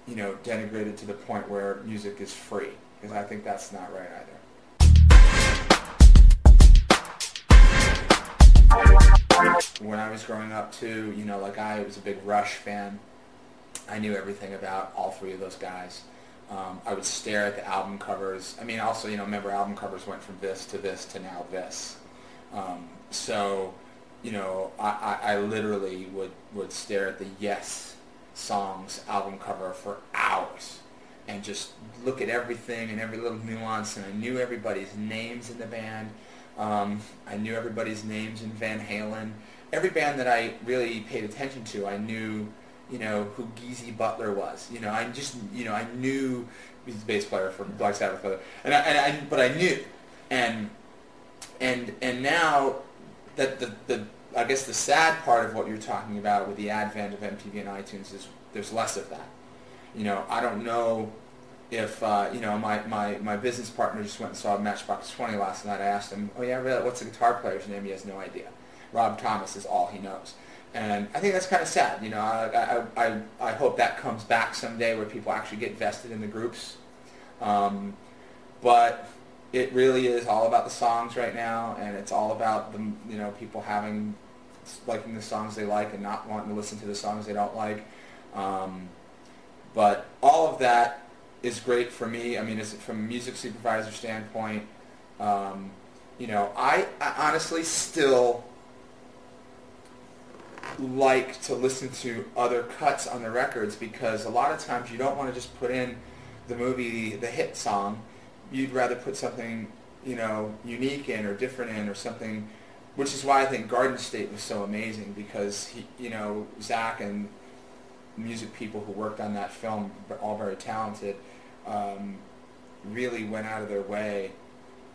denigrated to the point where music is free, because I think that's not right either. When I was growing up too, like I was a big Rush fan. I knew everything about all three of those guys. I would stare at the album covers. I mean, also, remember album covers went from this to now this. So, I literally would stare at the Yes Songs album cover for hours and just look at everything and every little nuance, and I knew everybody's names in the band. I knew everybody's names in Van Halen. Every band that I really paid attention to, I knew, who Geezy Butler was. I knew he's the bass player for Black Sabbath, but I knew, and now that I guess the sad part of what you're talking about with the advent of MTV and iTunes is there's less of that. I don't know if, my business partner just went and saw Matchbox 20 last night. I asked him, oh yeah, really, what's the guitar player's name? He has no idea. Rob Thomas is all he knows. And I think that's kind of sad. I hope that comes back someday where people actually get vested in the groups. But it really is all about the songs right now, and it's all about the, people liking the songs they like and not wanting to listen to the songs they don't like. But all of that is great for me. I mean, from a music supervisor standpoint, I honestly still like to listen to other cuts on the records, because a lot of times you don't want to just put in the hit song. You'd rather put something, unique in or different in or something, which is why I think Garden State was so amazing, because Zach and music people who worked on that film, all very talented, really went out of their way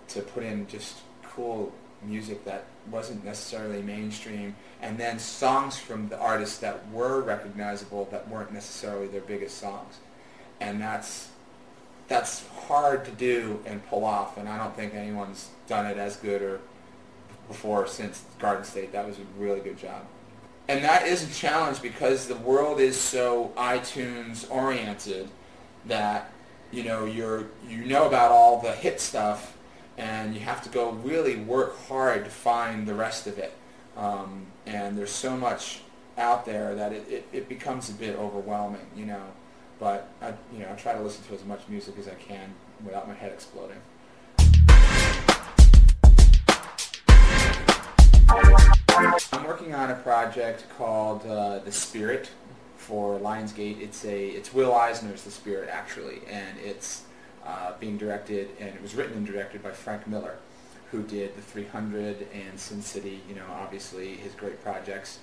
to put in just cool music that wasn't necessarily mainstream, and then songs from the artists that were recognizable that weren't necessarily their biggest songs. And that's hard to do and pull off, and I don't think anyone's done it as good or before since Garden State. That was a really good job. And that is a challenge, because the world is so iTunes oriented that you know about all the hit stuff, and you have to go really work hard to find the rest of it. And there's so much out there that it becomes a bit overwhelming, But I try to listen to as much music as I can without my head exploding. I'm working on a project called The Spirit for Lionsgate. It's Will Eisner's The Spirit, actually, and it's being directed, and it was written and directed by Frank Miller, who did The 300 and Sin City, obviously his great projects.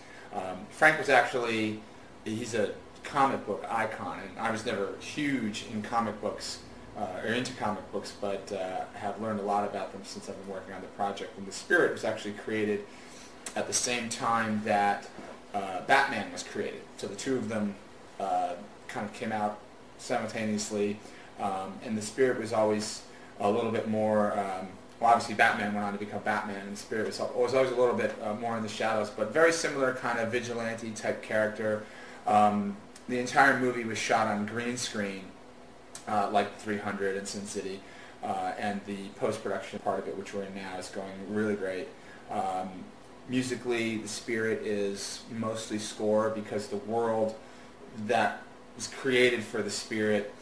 Frank was actually, he's a comic book icon, and I was never huge in comic books, or into comic books, but have learned a lot about them since I've been working on the project. And The Spirit was actually created at the same time that Batman was created. So the two of them kind of came out simultaneously, and The Spirit was always a little bit more, well, obviously Batman went on to become Batman, and The Spirit was always a little bit more in the shadows, but very similar kind of vigilante type character. The entire movie was shot on green screen, like 300 and Sin City, and the post-production part of it, which we're in now, is going really great. Musically, The Spirit is mostly score, because the world that was created for The Spirit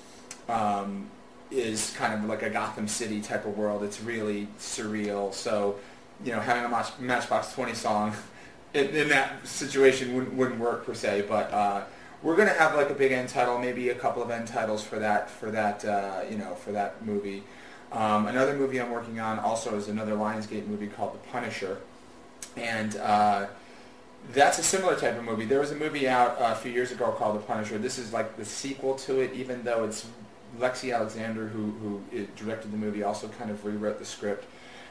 is kind of like a Gotham City type of world. It's really surreal. So, having a Matchbox 20 song in that situation wouldn't work per se. But we're going to have like a big end title, maybe a couple of end titles for that movie. Another movie I'm working on also is another Lionsgate movie called The Punisher, and that's a similar type of movie. There was a movie out a few years ago called The Punisher. This is like the sequel to it, even though it's Lexi Alexander, who directed the movie, also kind of rewrote the script,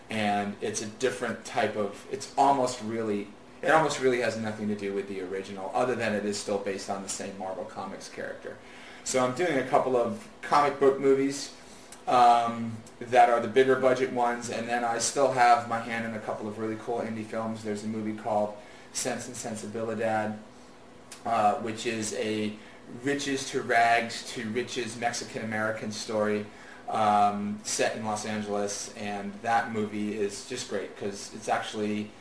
and it's a different type of, it almost really has nothing to do with the original, other than it is still based on the same Marvel Comics character. So I'm doing a couple of comic book movies that are the bigger budget ones, and then I still have my hand in a couple of really cool indie films. There's a movie called Sense and Sensibilidad, which is a riches to rags to riches Mexican-American story set in Los Angeles, and that movie is just great because it's actually,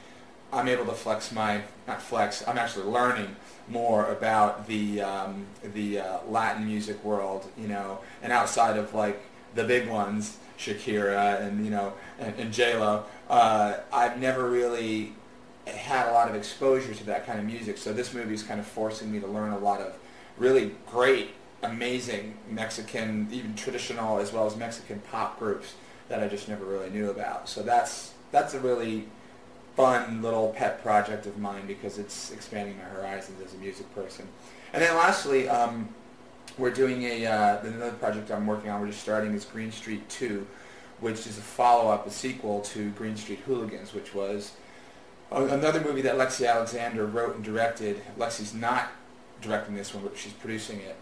I'm able to I'm actually learning more about the Latin music world, you know, and outside of like the big ones, Shakira and, you know, and J-Lo, I've never really had a lot of exposure to that kind of music, so this movie is kind of forcing me to learn a lot of really great, amazing Mexican, even traditional as well as Mexican pop groups that I just never really knew about. So that's a really fun little pet project of mine because it's expanding my horizons as a music person. And then lastly, we're doing another project I'm working on, we're just starting, is Green Street 2, which is a follow-up, a sequel to Green Street Hooligans, which was another movie that Lexi Alexander wrote and directed. Lexi's not directing this one, but she's producing it.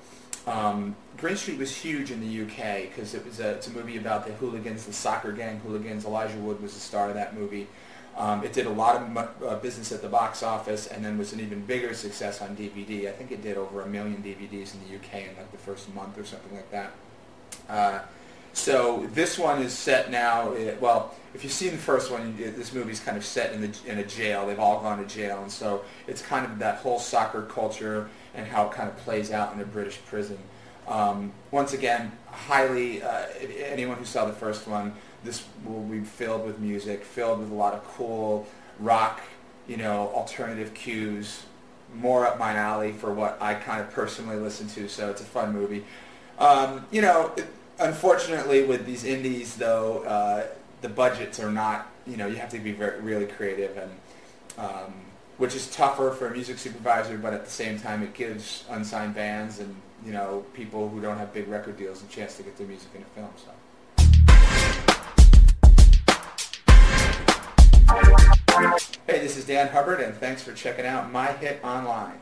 Green Street was huge in the UK because it's a movie about the hooligans, the soccer gang hooligans. Elijah Wood was the star of that movie. It did a lot of business at the box office and then was an even bigger success on DVD. I think it did over 1 million DVDs in the UK in like the first month or something like that. So this one is set now, well, if you've seen the first one, this movie's kind of set in a jail. They've all gone to jail, and so it's kind of that whole soccer culture and how it kind of plays out in a British prison. Once again, highly, anyone who saw the first one, this will be filled with music, filled with a lot of cool rock, you know, alternative cues, more up my alley for what I kind of personally listen to, so it's a fun movie. You know, unfortunately with these indies though, the budgets are not, you know, you have to be really creative, and which is tougher for a music supervisor, but at the same time it gives unsigned bands and, you know, people who don't have big record deals a chance to get their music in a film. So. Hey, this is Dan Hubbert, and thanks for checking out My Hit Online.